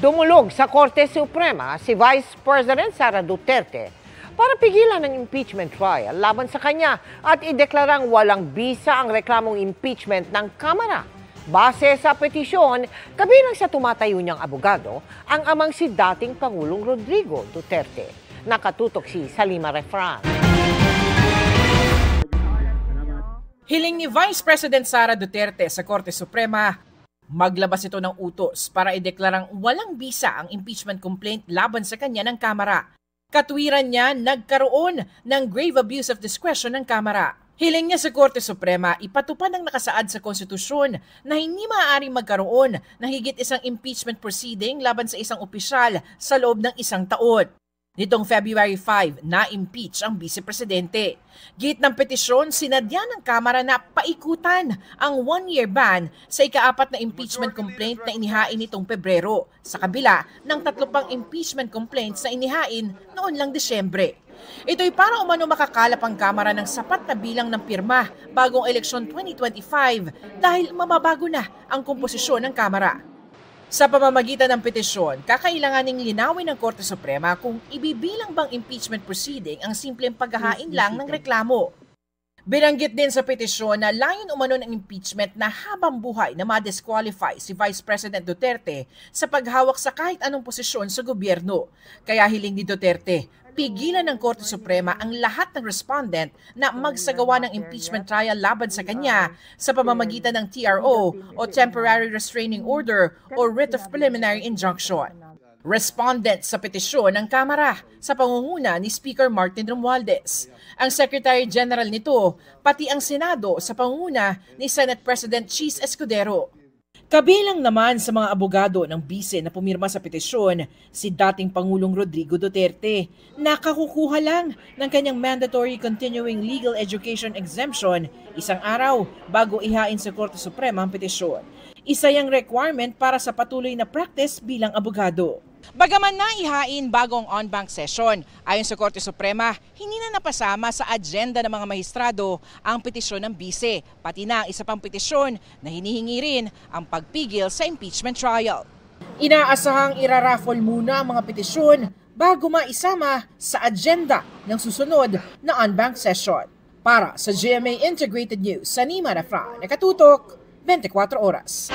Dumulog sa Korte Suprema si Vice President Sara Duterte para pigilan ang impeachment trial laban sa kanya at ideklarang walang bisa ang reklamong impeachment ng Kamara. Base sa petisyon, kabilang sa tumatayo niyang abogado, ang amang si dating Pangulong Rodrigo Duterte. Nakatutok si Salima Refran. Hiling ni Vice President Sara Duterte sa Korte Suprema, maglabas ito ng utos para ideklarang walang bisa ang impeachment complaint laban sa kanya ng Kamara. Katwiran niya, nagkaroon ng grave abuse of discretion ng Kamara. Hiling niya sa Korte Suprema, ipatupad ang nakasaad sa konstitusyon na hindi maaaring magkaroon ng higit isang impeachment proceeding laban sa isang opisyal sa loob ng isang taon. Nitong February 5, na-impeach ang vice-presidente. Git ng petisyon, sinadya ng Kamara na paikutan ang one-year ban sa ika-4 na impeachment complaint na inihain nitong Pebrero, sa kabila ng 3 pang impeachment complaints na inihain noon lang Desyembre. Ito'y para umano makakalap ang Kamara ng sapat na bilang ng pirma bagong eleksyon 2025 dahil mababago na ang komposisyon ng Kamara. Sa pamamagitan ng petisyon, kakailanganing linawin ng Korte Suprema kung ibibilang bang impeachment proceeding ang simpleng paghahain lang ng reklamo. Binanggit din sa petisyon na layon umano ng impeachment na habang buhay na ma-disqualify si Vice President Duterte sa paghawak sa kahit anong posisyon sa gobyerno. Kaya hiling ni Duterte, pigilan ng Korte Suprema ang lahat ng respondent na magsagawa ng impeachment trial laban sa kanya sa pamamagitan ng TRO o Temporary Restraining Order o Writ of Preliminary Injunction. Respondent sa petisyon ng Kamara sa pangunguna ni Speaker Martin Romualdez. Ang Secretary General nito, pati ang Senado sa pangunguna ni Senate President Chis Escudero. Kabilang naman sa mga abogado ng bise na pumirma sa petisyon, si dating Pangulong Rodrigo Duterte, nakakukuha lang ng kanyang mandatory continuing legal education exemption 1 araw bago ihain sa Korte Suprema ang petisyon. Isa yang requirement para sa patuloy na practice bilang abogado. Bagaman naihain bagong on-bank session, ayon sa Korte Suprema, hindi na napasama sa agenda ng mga mahistrado ang petisyon ng bise, pati na ang isa pang petisyon na hinihingi rin ang pagpigil sa impeachment trial. Inaasahang iraraffle muna ang mga petisyon bago maisama sa agenda ng susunod na on-bank session. Para sa GMA Integrated News, Salima Refran, nakatutok 24 oras.